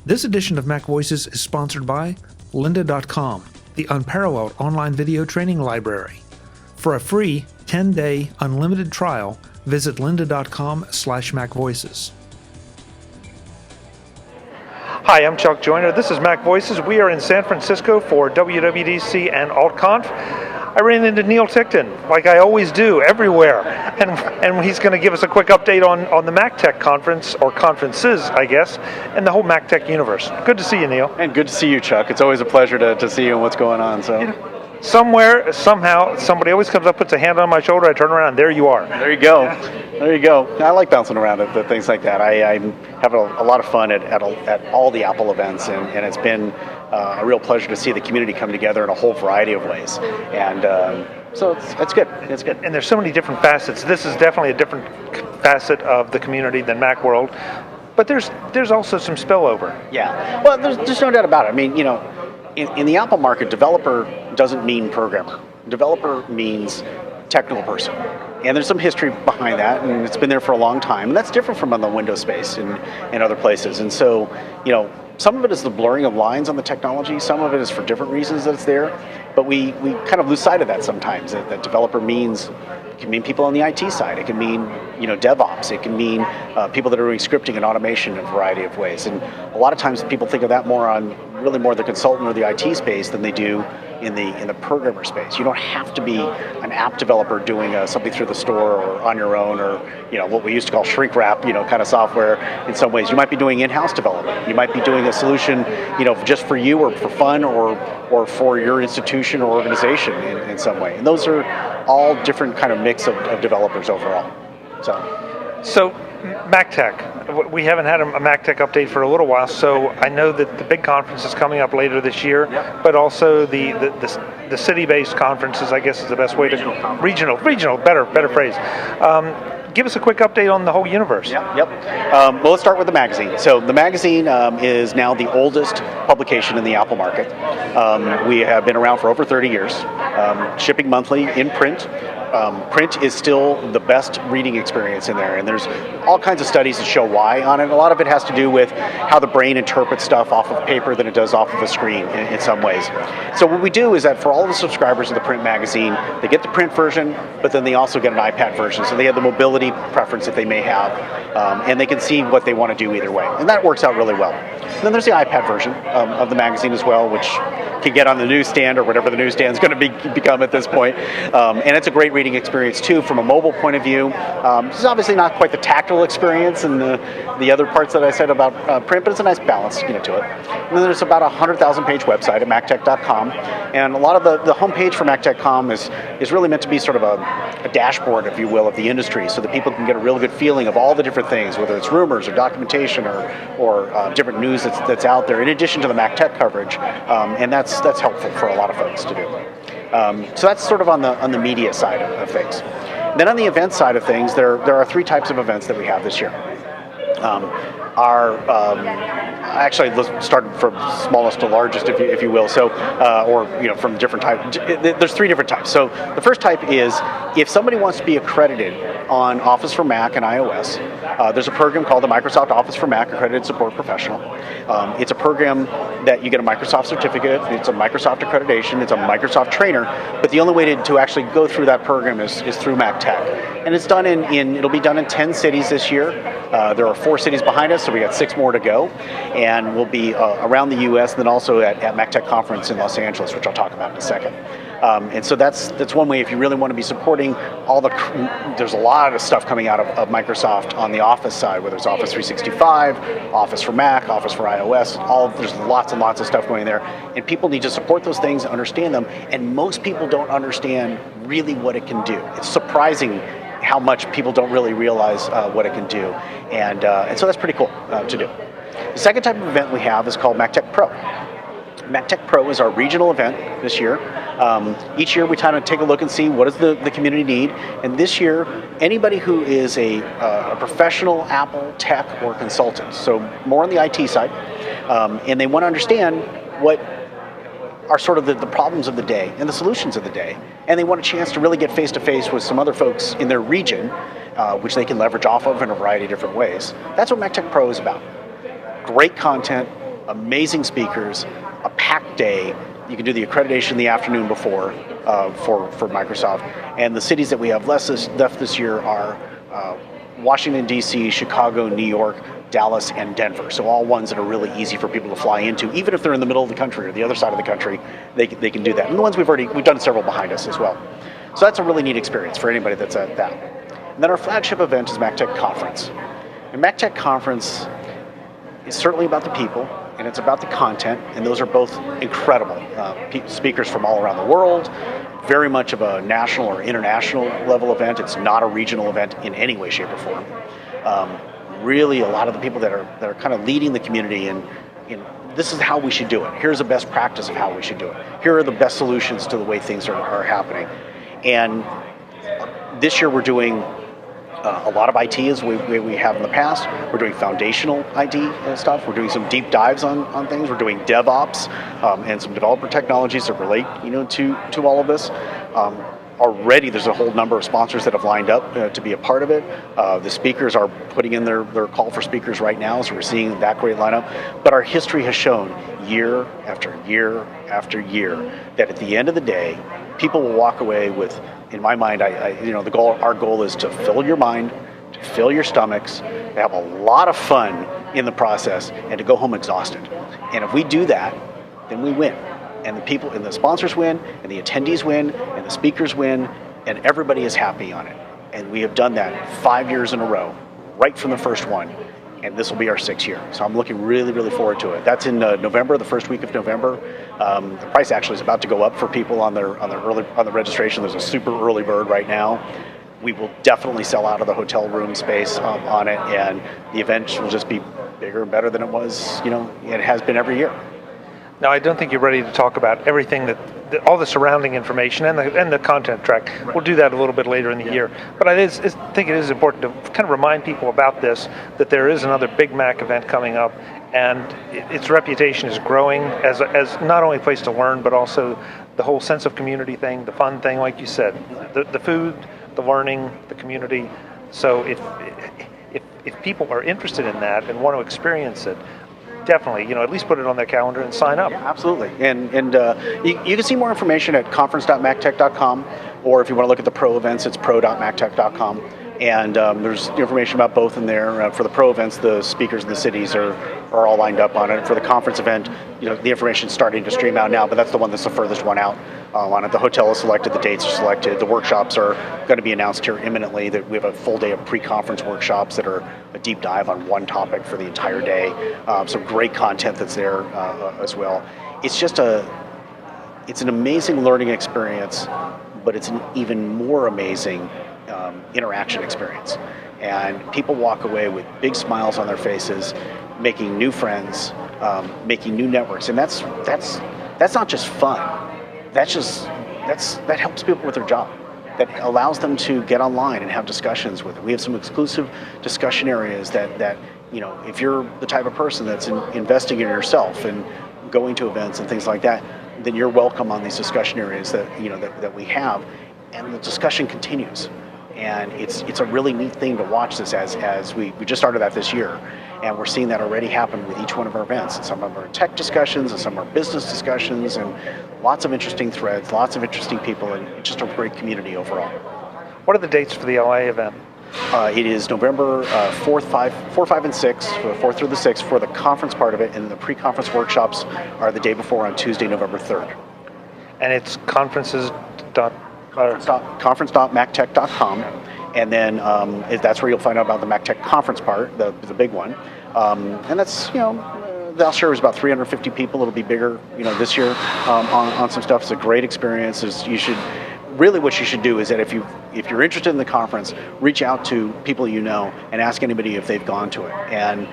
This edition of MacVoices is sponsored by lynda.com, the unparalleled online video training library. For a free 10-day unlimited trial, visit lynda.com/MacVoices. Hi, I'm Chuck Joyner. This is MacVoices. We are in San Francisco for WWDC and AltConf. I ran into Neil Ticktin, like I always do, everywhere. And he's going to give us a quick update on the MacTech Conference, or conferences, I guess, and the whole MacTech universe. Good to see you, Neil. And good to see you, Chuck. It's always a pleasure to see you and what's going on. So. Somewhere, somehow, somebody always comes up, puts a hand on my shoulder, I turn around, and there you are. There you go. There you go. I like bouncing around at things like that. I have a lot of fun at all the Apple events, and it's been a real pleasure to see the community come together in a whole variety of ways. And so it's good. It's good. And there's so many different facets. This is definitely a different facet of the community than Macworld. But there's also some spillover. Yeah. Well, there's no doubt about it. I mean, you know, in the Apple market, developer doesn't mean programmer. Developer means technical person. And there's some history behind that, and it's been there for a long time. And that's different from on the Windows space and other places. And so, you know, some of it is the blurring of lines on the technology. Some of it is for different reasons that it's there. But we kind of lose sight of that sometimes, that developer means, it can mean people on the IT side. It can mean, you know, DevOps. It can mean people that are doing scripting and automation in a variety of ways. And a lot of times people think of that more the consultant or the IT space than they do in the programmer space. You don't have to be an app developer doing something through the store or on your own, or, you know, what we used to call shrink wrap, you know, kind of software. In some ways, you might be doing in-house development. You might be doing a solution, you know, just for you or for fun or for your institution or organization in some way. And those are all different kind of mix of developers overall. So MacTech. We haven't had a MacTech update for a little while, so I know that the big conference is coming up later this year, yep. But also the city-based conferences, I guess, is the best way regional, better phrase. Give us a quick update on the whole universe. Yep. Well, let's start with the magazine. So the magazine is now the oldest publication in the Apple market. We have been around for over 30 years, shipping monthly in print. Print is still the best reading experience in there, and there's all kinds of studies that show why on it. A lot of it has to do with how the brain interprets stuff off of paper than it does off of a screen in some ways. So what we do is that for all the subscribers of the print magazine, they get the print version, but then they also get an iPad version, so they have the mobility preference that they may have, and they can see what they want to do either way, and that works out really well. And then there's the iPad version of the magazine as well, which can get on the newsstand or whatever the newsstand is going to become at this point, and it's a great reading experience too from a mobile point of view. This is obviously not quite the tactile experience and the other parts that I said about print, but it's a nice balance, you know, to it. And then there's about a 100,000 page website at MacTech.com, and a lot of the homepage for MacTech.com is really meant to be sort of a dashboard, if you will, of the industry, so that people can get a real good feeling of all the different things, whether it's rumors or documentation or different news that's out there, in addition to the MacTech coverage, and that's helpful for a lot of folks to do. So that's sort of on the media side of things. Then on the event side of things, there are three types of events that we have this year. Actually, let's start from smallest to largest, if you will. So, or, you know, from different types. There's three different types. So the first type is if somebody wants to be accredited on Office for Mac and iOS. There's a program called the Microsoft Office for Mac Accredited Support Professional. It's a program that you get a Microsoft certificate. It's a Microsoft accreditation. It's a Microsoft trainer. But the only way to actually go through that program is through MacTech. And it's done it'll be done in 10 cities this year. There are 4 cities behind us, so we got 6 more to go. And we'll be around the U.S. and then also at MacTech Conference in Los Angeles, which I'll talk about in a second. And so that's one way if you really want to be supporting there's a lot of stuff coming out of Microsoft on the Office side, whether it's Office 365, Office for Mac, Office for iOS, there's lots and lots of stuff going there. And people need to support those things, understand them, and most people don't understand really what it can do. It's surprising how much people don't really realize what it can do. And so that's pretty cool to do. The second type of event we have is called MacTech Pro. MacTech Pro is our regional event this year. Each year we kind of take a look and see what does the community need. And this year, anybody who is a professional Apple tech or consultant, so more on the IT side, and they want to understand are sort of the problems of the day and the solutions of the day, and they want a chance to really get face-to-face with some other folks in their region, which they can leverage off of in a variety of different ways. That's what MacTech Pro is about. Great content, amazing speakers, a packed day. You can do the accreditation the afternoon before for Microsoft. And the cities that we have left this year are Washington, D.C., Chicago, New York, Dallas, and Denver. So all ones that are really easy for people to fly into, even if they're in the middle of the country or the other side of the country, they can do that. And the ones we've done several behind us as well. So that's a really neat experience for anybody that's at that. And then our flagship event is MacTech Conference. And MacTech Conference is certainly about the people, and it's about the content, and those are both incredible. Speakers from all around the world, very much of a national or international level event. It's not a regional event in any way, shape, or form. Really, a lot of the people that are kind of leading the community in this is how we should do it. Here's a best practice of how we should do it. Here are the best solutions to the way things are happening. And this year we're doing a lot of IT as we have in the past. We're doing foundational IT and stuff. We're doing some deep dives on things. We're doing DevOps and some developer technologies that relate, to all of this. Already, there's a whole number of sponsors that have lined up to be a part of it. The speakers are putting in their call for speakers right now, so we're seeing that great lineup. But our history has shown year after year after year that at the end of the day, people will walk away with, in my mind, our goal is to fill your mind, to fill your stomachs, to have a lot of fun in the process, and to go home exhausted. And if we do that, then we win. And the people and the sponsors win, and the attendees win, and the speakers win, and everybody is happy on it. And we have done that 5 years in a row, right from the first one. And this will be our 6th year. So I'm looking really, really forward to it. That's in November, the first week of November. The price actually is about to go up for people on the registration. There's a super early bird right now. We will definitely sell out of the hotel room space on it, and the event will just be bigger and better than it was, it has been every year. Now, I don't think you're ready to talk about everything all the surrounding information and the content track. We'll do that a little bit later in the year. But I think it is important to kind of remind people about this, that there is another Big Mac event coming up, and its reputation is growing as not only a place to learn, but also the whole sense of community thing, the fun thing, like you said, the food, the learning, the community. So if people are interested in that and want to experience it, definitely, at least put it on their calendar and sign up. Yeah, absolutely. And you can see more information at conference.mactech.com, or if you want to look at the pro events, it's pro.mactech.com. And there's information about both in there. For the pro events, the speakers in the cities are all lined up on it. For the conference event, the information's starting to stream out now, but that's the one that's the furthest one out on it. The hotel is selected, the dates are selected, the workshops are going to be announced here imminently. That we have a full day of pre-conference workshops that are a deep dive on one topic for the entire day. Some great content that's there as well. It's just it's an amazing learning experience, but it's an even more amazing interaction experience. And people walk away with big smiles on their faces, making new friends, making new networks. And that's not just fun. That helps people with their job. That allows them to get online and have discussions with it. We have some exclusive discussion areas that if you're the type of person that's investing in yourself and going to events and things like that, then you're welcome on these discussion areas that we have, and the discussion continues. And it's a really neat thing to watch this as we just started that this year, and we're seeing that already happen with each one of our events. And some of them are tech discussions, and some are business discussions, and lots of interesting threads, lots of interesting people, and just a great community overall. What are the dates for the LA event? It is November 4, 5, and 6, 4th through the 6th for the conference part of it, and the pre-conference workshops are the day before on Tuesday, November 3rd. And it's conference.mactech.com, and then that's where you'll find out about the MacTech Conference part, the big one, and that's the Alshire is about 350 people. It'll be bigger, this year on some stuff. It's a great experience. What you should do is that if you're interested in the conference, reach out to people and ask anybody if they've gone to it. And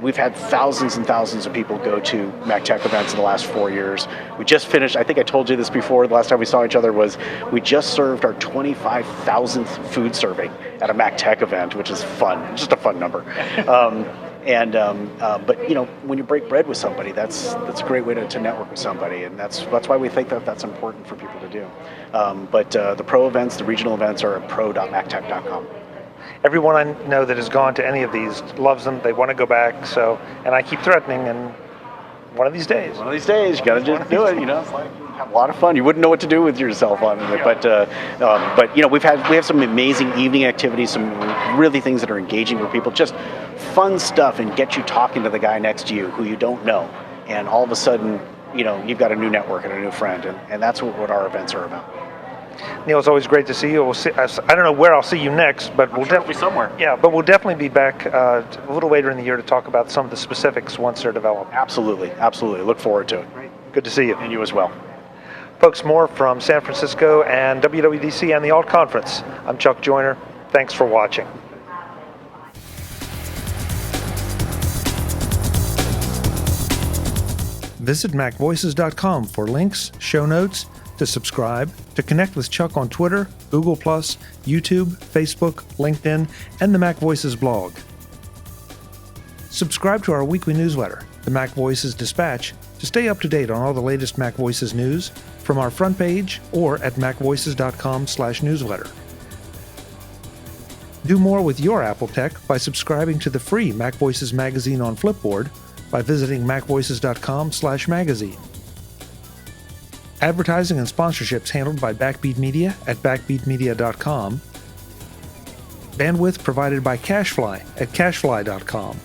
we've had thousands and thousands of people go to MacTech events in the last 4 years. We just finished, I think I told you this before, the last time we saw each other was we just served our 25,000th food serving at a MacTech event, which is fun, just a fun number. And but when you break bread with somebody, that's a great way to network with somebody, and that's why we think that's important for people to do. But the pro events, the regional events, are at pro.mactech.com. Everyone I know that has gone to any of these loves them. They want to go back. So, and I keep threatening, and one of these days. One of these days, you got to just do it. It's like have a lot of fun. You wouldn't know what to do with yourself on it, but we have some amazing evening activities, some really things that are engaging for people, just fun stuff, and get you talking to the guy next to you who you don't know, and all of a sudden, you've got a new network and a new friend, and that's what our events are about. Neil, it's always great to see you. I don't know where I'll see you next, but we'll definitely be somewhere. Yeah, but we'll definitely be back a little later in the year to talk about some of the specifics once they're developed. Absolutely. Look forward to it. Great. Good to see you. And you as well. Folks, more from San Francisco and WWDC and the AltConference. I'm Chuck Joyner. Thanks for watching. Visit MacVoices.com for links, show notes, to subscribe, to connect with Chuck on Twitter, Google+, YouTube, Facebook, LinkedIn, and the MacVoices blog. Subscribe to our weekly newsletter, the MacVoices Dispatch, to stay up to date on all the latest MacVoices news from our front page or at macvoices.com/newsletter. Do more with your Apple tech by subscribing to the free MacVoices magazine on Flipboard by visiting macvoices.com/magazine. Advertising and sponsorships handled by Backbeat Media at backbeatmedia.com. Bandwidth provided by CashFly at cashfly.com.